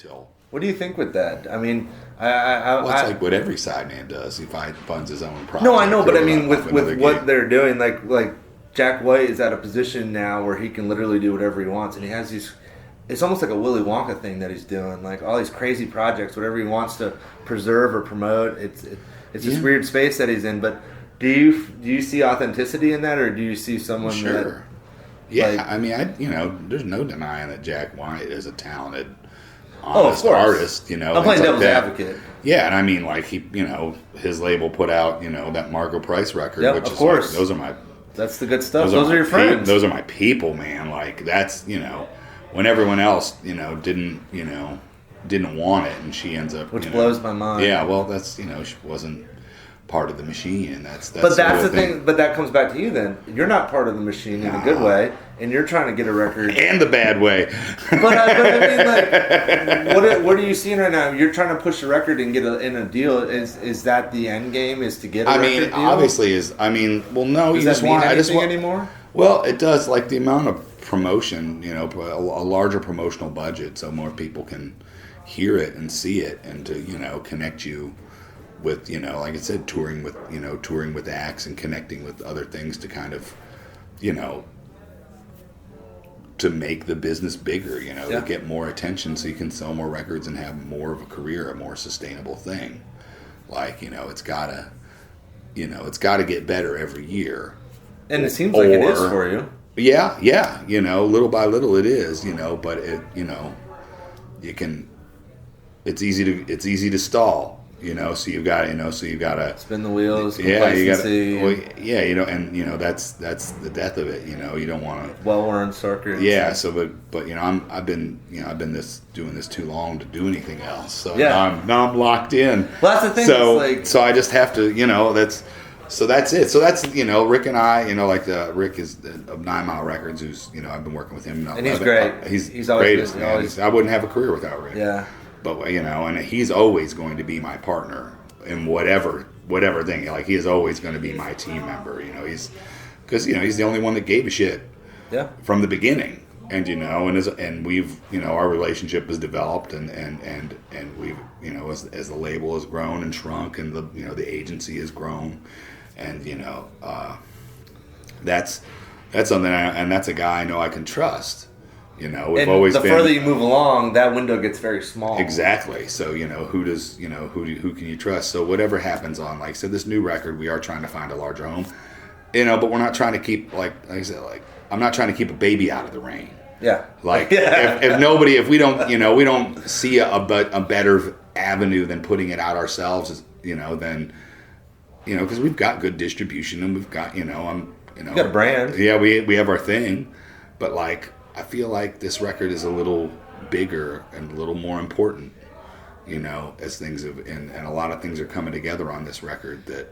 until. What do you think with that? I mean, Well, it's like what every sideman does. He funds his own project. No, I know, but I mean, with another what gig. they're doing, like Jack White is at a position now where he can literally do whatever he wants, and he has these. It's almost like a Willy Wonka thing that he's doing, like all these crazy projects, whatever he wants to preserve or promote. It's this weird space that he's in. But do you see authenticity in that, or do you see someone Sure. that? Yeah, like, I mean, there's no denying that Jack White is a talented, of honest course. artist. You know, I'm playing things like devil's that. advocate. Yeah, and I mean, like his label put out, that Margo Price record, Yep, which of is course. like, those are my. That's the good stuff. Those Those are your friends. Those are my people, man. Like that's when everyone else didn't want it, and she ends up Which blows my mind. Yeah, well, that's she wasn't part of the machine, and that's but that's the thing. But that comes back to you. Then you're not part of the machine in a good way, and you're trying to get a record and the bad way. but I mean, like, what are you seeing right now? You're trying to push a record and get in a deal. Is that the end game? Is to get a record deal? Obviously is. Well, no, Does you that just mean want. anything I just want anymore. Well, it does. Like the amount of promotion, a larger promotional budget, so more people can hear it and see it, and to connect you with like I said, touring with acts and connecting with other things to kind of to make the business bigger, to get more attention so you can sell more records and have more of a career, a more sustainable thing. Like it's gotta get better every year. And it seems like it is for you. Yeah, little by little it is, but it, you can, it's easy to stall, so you've got to spin the wheels, complacency. That's the death of it, you don't want to. Well-worn circuit. Yeah, so, but I've been doing this too long to do anything else, so now I'm locked in. Well, that's the thing. So I just have to, So that's it. So that's Rick and I. Rick is of 9 Mile Records, who's I've been working with him. And he's great. He's always greatest. Man. I wouldn't have a career without Rick. Yeah. But and he's always going to be my partner in whatever thing. Like he is always going to be my team member. Because he's the only one that gave a shit. Yeah. From the beginning, and we've our relationship has developed, and we've as the label has grown and shrunk, and the agency has grown. And that's something, and that's a guy I know I can trust. We've always been. The further you move along, that window gets very small. Exactly. So who can you trust? So whatever happens on, like I said, this new record, we are trying to find a larger home. But we're not trying to keep like I said, I'm not trying to keep a baby out of the rain. Yeah. If we don't see a better avenue than putting it out ourselves, then. Because we've got good distribution and we've got, we've got a brand. Yeah, we have our thing, but I feel like this record is a little bigger and a little more important, as things have, and a lot of things are coming together on this record that,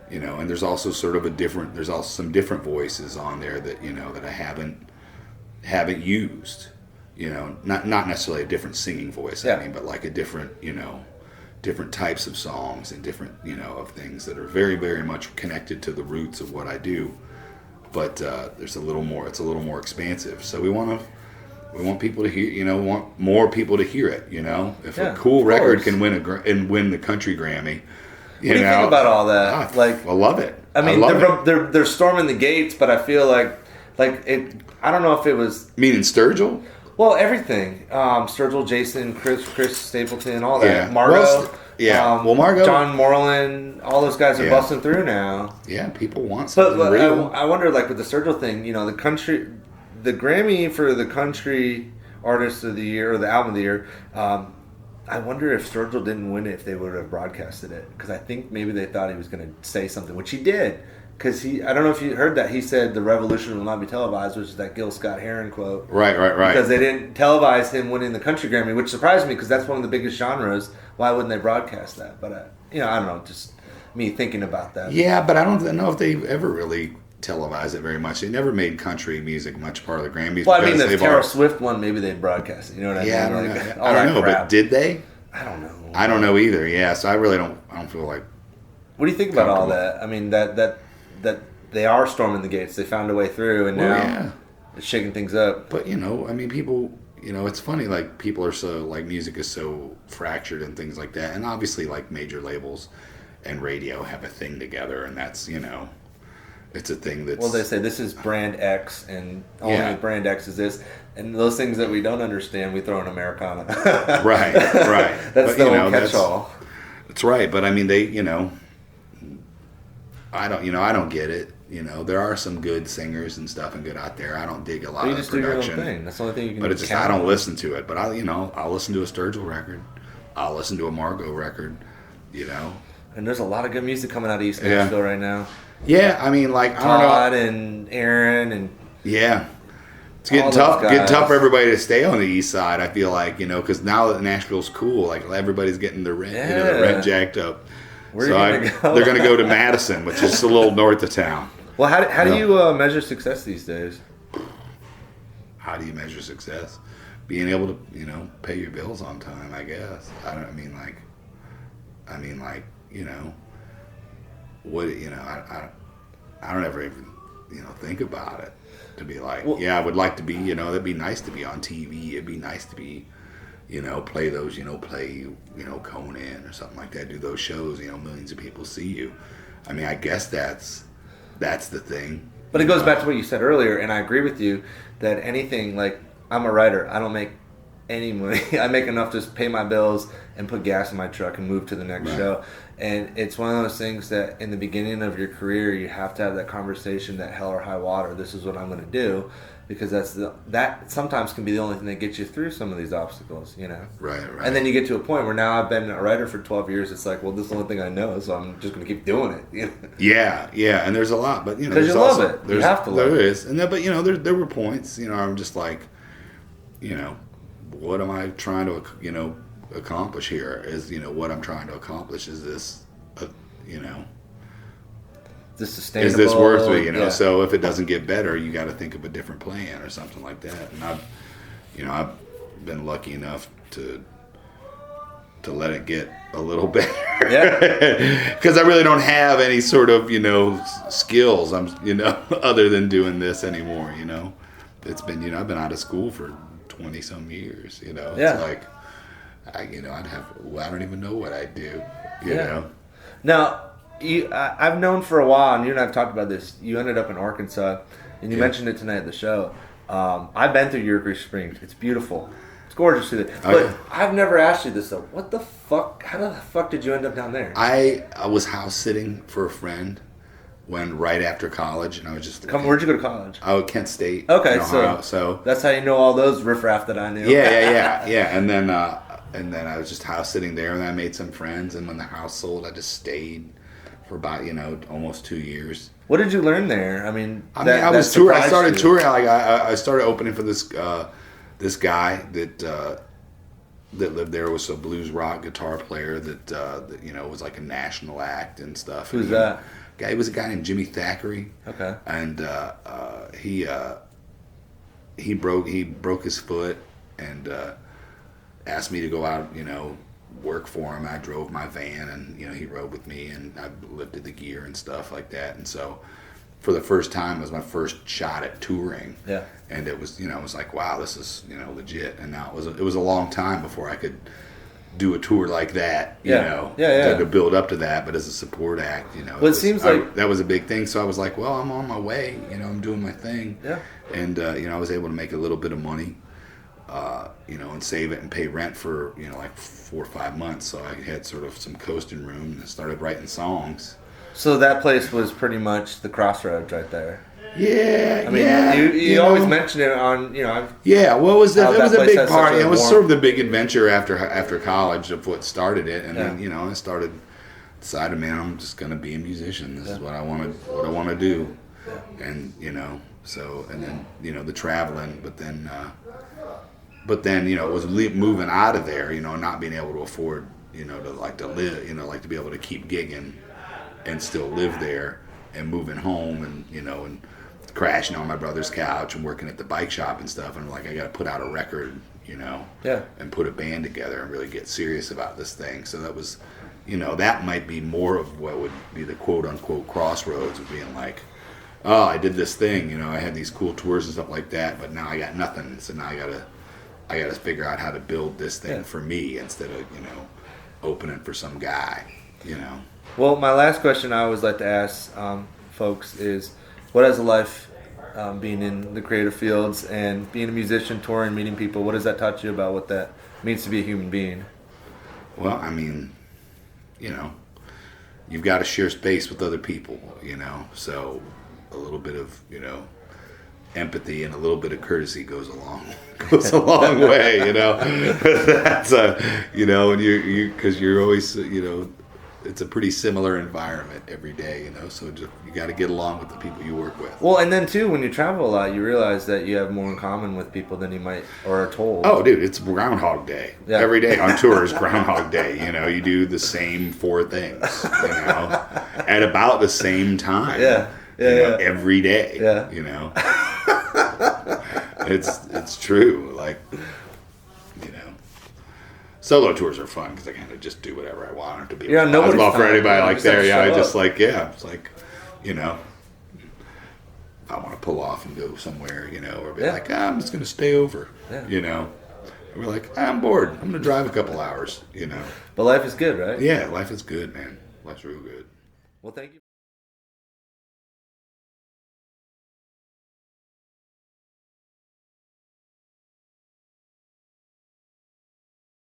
and there's also there's also some different voices on there that, that I haven't used, not necessarily a different singing voice, but like a different, different types of songs and different, of things that are very, very much connected to the roots of what I do. But there's a little more. It's a little more expansive. So we want people to hear. Want more people to hear it. If a cool record can win the country Grammy. What do you think about all that? I love it. I mean, they're storming the gates, but I feel like it. I don't know if it was. Meaning Sturgill? Well, everything. Sturgill, Jason, Chris Stapleton, all that. Yeah. Margo. Margo. John Moreland, all those guys are busting through now. Yeah, people want something but real. I wonder, with the Sturgill thing, the Grammy for the country artist of the year or the album of the year. I wonder if Sturgill didn't win it if they would have broadcasted it, because I think maybe they thought he was going to say something, which he did. Because I don't know if you heard that, he said the revolution will not be televised, which is that Gil Scott-Heron quote. Right. Because they didn't televise him winning the country Grammy, which surprised me because that's one of the biggest genres. Why wouldn't they broadcast that? But, I don't know, just me thinking about that. Yeah, but I don't know if they ever really televised it very much. They never made country music much part of the Grammys. Well, I mean, the Taylor Swift one, maybe they'd broadcast it. You know what I mean? I don't know, but did they? I don't know. I don't know either, yeah. So I really don't feel like... What do you think about all that? I mean, that they are storming the gates. They found a way through, and now it's shaking things up. But, people, you know, it's funny, like, people are so, like, music is so fractured and things like that. And obviously, like, major labels and radio have a thing together, and that's, you know, it's a thing that's... Well, they say this is brand X, and only brand X is this. And those things that we don't understand, we throw in Americana. Right. That's the whole catch-all. That's right, but I mean, they, you know, I don't get it. You know, there are some good singers and stuff and good out there. I don't dig a lot of just production. Do your own thing. That's the only thing you can do. But it's just, I don't listen to it. But I'll listen to a Sturgill record. I'll listen to a Margot record, you know. And there's a lot of good music coming out of East Nashville right now. Yeah, I mean, like, I don't know. Todd and Aaron and... Yeah. It's getting tough for everybody to stay on the east side, I feel like, you know, because now that Nashville's cool, like, everybody's getting the rent, you know, the rent jacked up. Where are you gonna go? They're going to go to Madison, which is a little north of town. Well, how do you measure success these days? How do you measure success? Being able to, you know, pay your bills on time, I guess. I mean, like, you know, what, you know, I don't ever even, you know, think about it. To be like, well, yeah, I would like to be, you know, it'd be nice to be on TV. It'd be nice to be, you know, play those, you know, Conan or something like that. Do those shows, you know, millions of people see you. I mean, I guess that's the thing. But it goes back to what you said earlier, and I agree with you that anything, like, I'm a writer. I don't make any money. I make enough to just pay my bills and put gas in my truck and move to the next show. And it's one of those things that in the beginning of your career, you have to have that conversation, that hell or high water, this is what I'm going to do, because that sometimes can be the only thing that gets you through some of these obstacles, you know? Right. And then you get to a point where now I've been a writer for 12 years. It's like, well, this is the only thing I know, so I'm just going to keep doing it. You know? Yeah, and there's a lot, but, you know, because you love it. You have to love it. There is, and but, you know, there were points, you know, I'm just like, you know, what am I trying to, you know, accomplish here? Is, you know, what I'm trying to accomplish, is this, you know, this sustainable? Is this worth it? You know, so if it doesn't get better, you got to think of a different plan or something like that. And I've been lucky enough to let it get a little better. Yeah. Because I really don't have any sort of, you know, skills. You know, other than doing this anymore. You know, it's been, you know, I've been out of school for 20 some years. You know, it's like, I don't even know what I do. You know. Now, I've known for a while, and you and I have talked about this. You ended up in Arkansas, and you mentioned it tonight at the show. I've been through Uruguay Springs. It's beautiful. It's gorgeous through there. But I've never asked you this, though. What the fuck? How the fuck did you end up down there? I was house sitting for a friend right after college, and I was just... Where'd you go to college? Oh, Kent State. Okay, so that's how you know all those riffraff that I knew. Yeah. And then I was just house sitting there, and I made some friends, and when the house sold, I just stayed for about, you know, almost 2 years. What did you learn there? I mean, I was touring. I started touring. Like I started opening for this guy that lived there. Was a blues rock guitar player that you know, was like a national act and stuff. Who's that? He was a guy named Jimmy Thackeray. Okay. And he broke his foot and asked me to go out, you know, work for him. I drove my van, and, you know, he rode with me, and I lifted the gear and stuff like that. And so for the first time, it was my first shot at touring. Yeah. And it was, you know, it was like, wow, this is, you know, legit. And now it was a long time before I could do a tour like that, you know, to build up to that, but as a support act, you know. Well, it seems like that was a big thing. So I was like, well, I'm on my way, you know, I'm doing my thing. Yeah. And, you know, I was able to make a little bit of money, you know, and save it and pay rent for, you know, like 4 or 5 months. So I had sort of some coasting room and started writing songs. So that place was pretty much the crossroads right there. Yeah, I mean, you always mention it on, you know. Well, it was a big part. It was sort of the big adventure after college of what started it, and then, you know, I decided, man, I'm just gonna be a musician. This is what I want to do, and, you know, so, and then, you know, the traveling, but then you know, it was moving out of there, you know, not being able to afford, you know, to live, you know, like to be able to keep gigging and still live there, and moving home, and, you know, and crashing on my brother's couch and working at the bike shop and stuff, and I'm like, I got to put out a record, you know, and put a band together and really get serious about this thing. So that was, you know, that might be more of what would be the quote unquote crossroads of being like, oh, I did this thing, you know, I had these cool tours and stuff like that, but now I got nothing, so now I got to I got to figure out how to build this thing Yeah. for me instead of, opening for some guy, Well, my last question I always like to ask folks is, what has a life being in the creative fields and being a musician, touring, meeting people, what has that taught you about what that means to be a human being? Well, I mean, you've got to share space with other people, so a little bit of, empathy and a little bit of courtesy goes a long way, That's and you because you're always, it's a pretty similar environment every day, so just, you got to get along with the people you work with. Well, and then too, when you travel a lot, you realize that you have more in common with people than you might or are told. Oh, dude, it's Groundhog Day. Yeah. Every day on tour is Groundhog Day. You do the same 4 things, at about the same time. Yeah. Every day. Yeah. It's true. Like, solo tours are fun because I kind of just do whatever I want. I don't have to be responsible for anybody like there. Yeah, I just like, it's like, if I want to pull off and go somewhere, or be like, I'm just going to stay over, We're like, I'm bored. I'm going to drive a couple hours, But life is good, right? Yeah, life is good, man. Life's real good. Well, thank you.